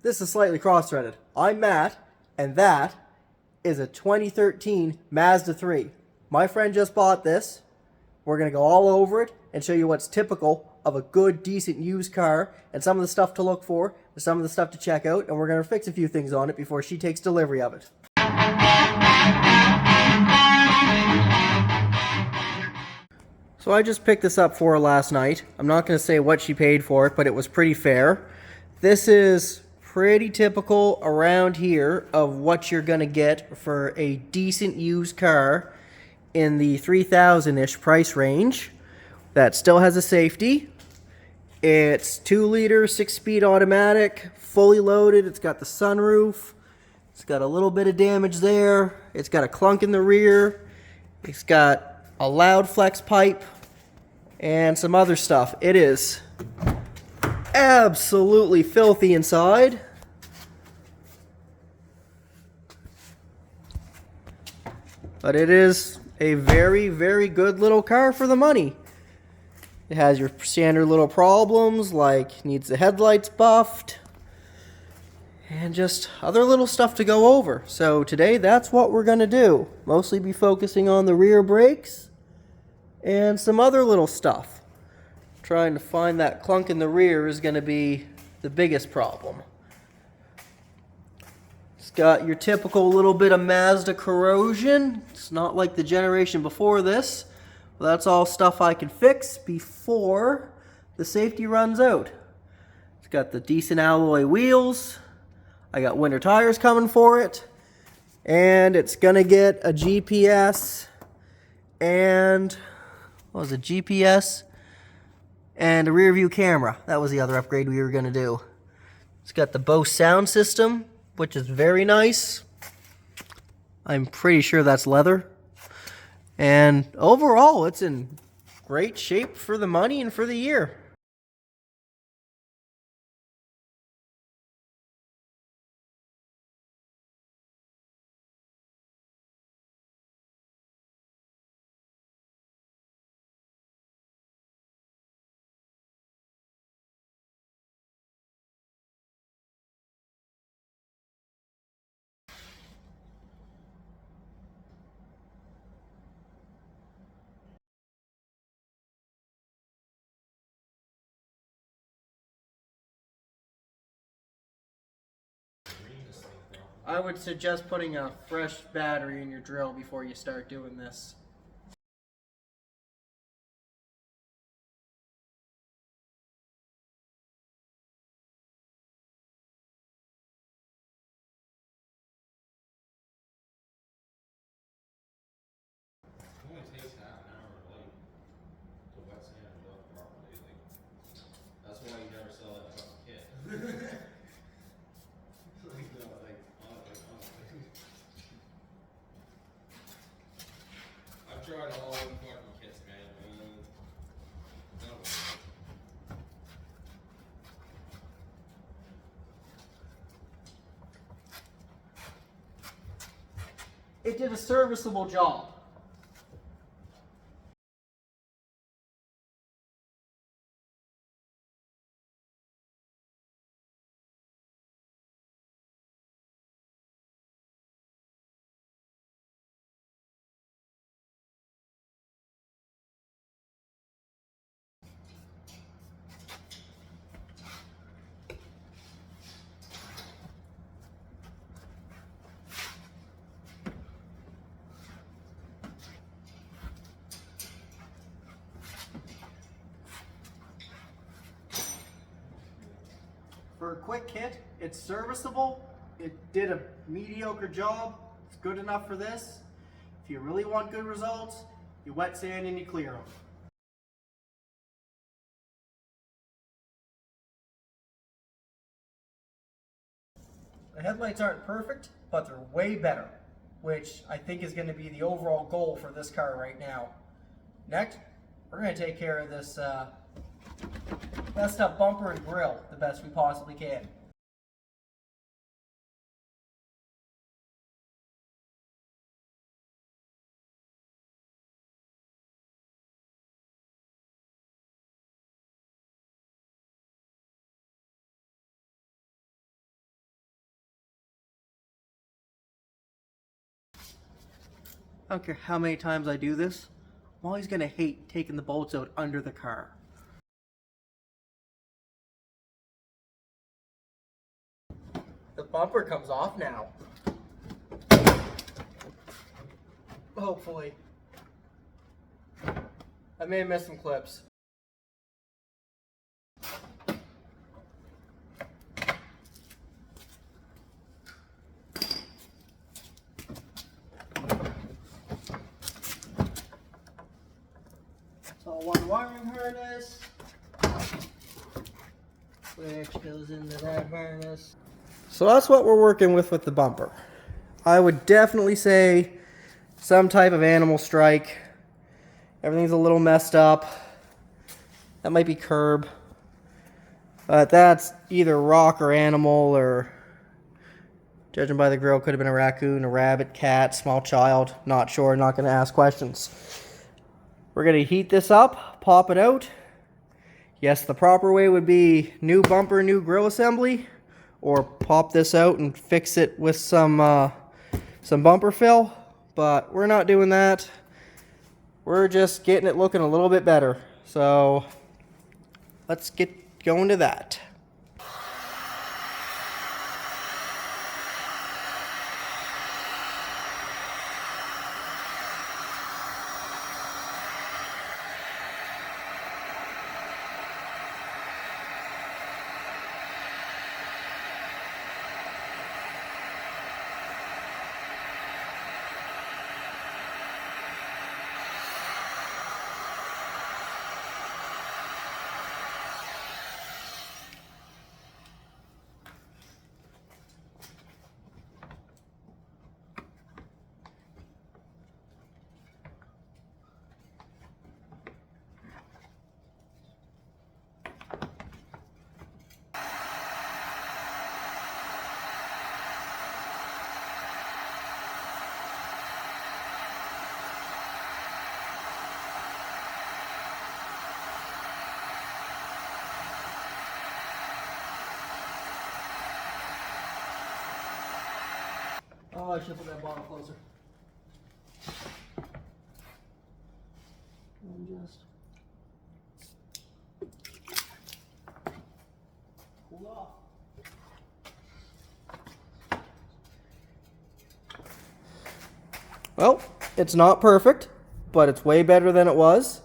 This is slightly cross-threaded. I'm Matt, and that is a 2013 Mazda 3. My friend just bought this. We're going to go all over it and show you what's typical of a good, decent used car and some of the stuff to look for, and some of the stuff to check out, and we're going to fix a few things on it before she takes delivery of it. So I just picked this up for her last night. I'm not going to say what she paid for it, but it was pretty fair. This is pretty typical around here of what you're going to get for a decent used car in the 3,000-ish price range that still has a safety. It's 2-liter, 6-speed automatic, fully loaded. It's got the sunroof. It's got a little bit of damage there. It's got a clunk in the rear. It's got a loud flex pipe and some other stuff. It is absolutely filthy inside. But it is a very, very good little car for the money. It has your standard little problems like needs the headlights buffed and just other little stuff to go over. So today that's what we're going to do. Mostly be focusing on the rear brakes and some other little stuff. Trying to find that clunk in the rear is going to be the biggest problem. It's got your typical little bit of Mazda corrosion. It's not like the generation before this. Well, that's all stuff I can fix before the safety runs out. It's got the decent alloy wheels. I got winter tires coming for it. And it's going to get a GPS and... what was it? GPS and a rear view camera. That was the other upgrade we were going to do. It's got the Bose sound system, which is very nice. I'm pretty sure that's leather. And overall, it's in great shape for the money and for the year. I would suggest putting a fresh battery in your drill before you start doing this. It only takes half an hour to wet sand it up properly. That's why you never sell that fucking kit. I've tried all the fucking kits, man. None of them. It did a serviceable job. For a quick kit, it's serviceable. It did a mediocre job. It's good enough for this. If you really want good results, you wet sand and you clear them. The headlights aren't perfect, but they're way better, which I think is going to be the overall goal for this car right now. Next, we're going to take care of this messed up bumper and grill the best we possibly can. I don't care how many times I do this, I'm always going to hate taking the bolts out under the car. The bumper comes off now. Hopefully. I may have missed some clips. It's all one wiring harness, which goes into that harness. So that's what we're working with the bumper. I would definitely say some type of animal strike. Everything's a little messed up. That might be curb. But that's either rock or animal, or judging by the grill, could have been a raccoon, a rabbit, cat, small child. Not sure, not going to ask questions. We're going to heat this up, pop it out. Yes, the proper way would be new bumper, new grill assembly, or pop this out and fix it with some bumper fill. But we're not doing that. We're just getting it looking a little bit better. So let's get going to that. Oh, I should put that bottle closer. And just cool off. Well, it's not perfect, but it's way better than it was.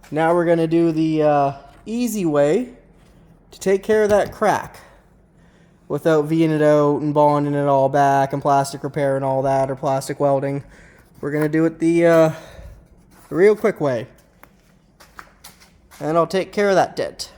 Now we're going to do the easy way to take care of that crack without V'ing it out and bonding it all back and plastic repair and all that, or plastic welding. We're going to do it the real quick way. And I'll take care of that dent.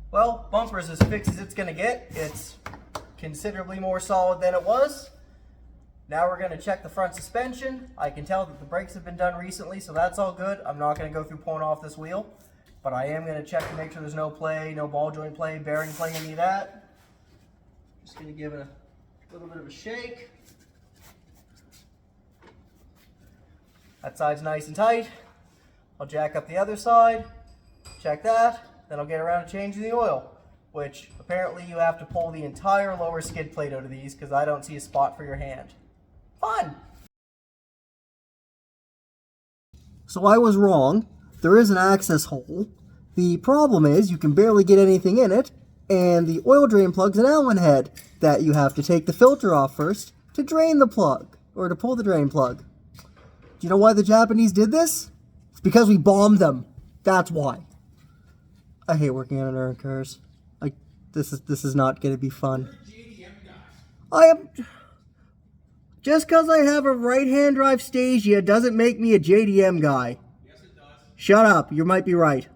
Well, bumper's as fixed as it's going to get. It's considerably more solid than it was. Now we're going to check the front suspension. I can tell that the brakes have been done recently, so that's all good. I'm not going to go through pulling off this wheel, but I am going to check to make sure there's no play, no ball joint play, bearing play, any of that. Just going to give it a little bit of a shake. That side's nice and tight. I'll jack up the other side, check that. Then I'll get around to changing the oil, which apparently you have to pull the entire lower skid plate out of these because I don't see a spot for your hand. Fun! So I was wrong. There is an access hole. The problem is you can barely get anything in it, and the oil drain plug's an Allen head that you have to take the filter off first to drain the plug, or to pull the drain plug. Do you know why the Japanese did this? It's because we bombed them. That's why. I hate working on American cars. This is not going to be fun. I am. Just because I have a right-hand drive Stagia doesn't make me a JDM guy. Yes, it does. Shut up. You might be right.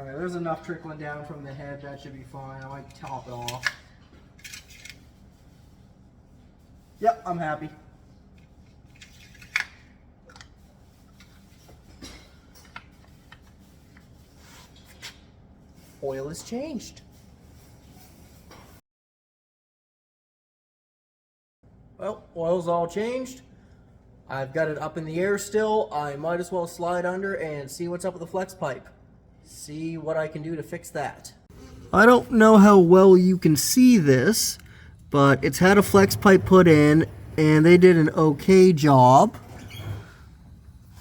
Alright, there's enough trickling down from the head. That should be fine. I might top it off. Yep, I'm happy. Oil is changed. Well, oil's all changed. I've got it up in the air still. I might as well slide under and see what's up with the flex pipe. See what I can do to fix that. I don't know how well you can see this, but it's had a flex pipe put in and they did an okay job.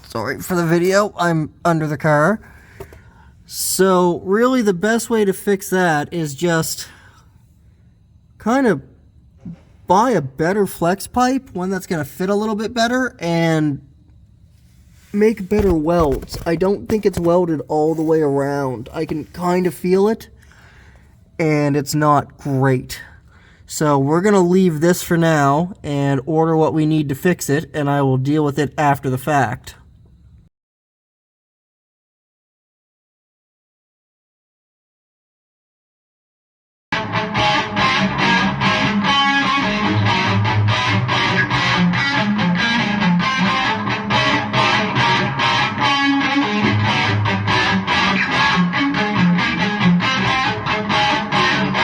Sorry for the video, I'm under the car. So really the best way to fix that is just kind of buy a better flex pipe, one that's going to fit a little bit better, and make better welds. I don't think it's welded all the way around. I can kind of feel it, and it's not great. So we're going to leave this for now and order what we need to fix it, and I will deal with it after the fact.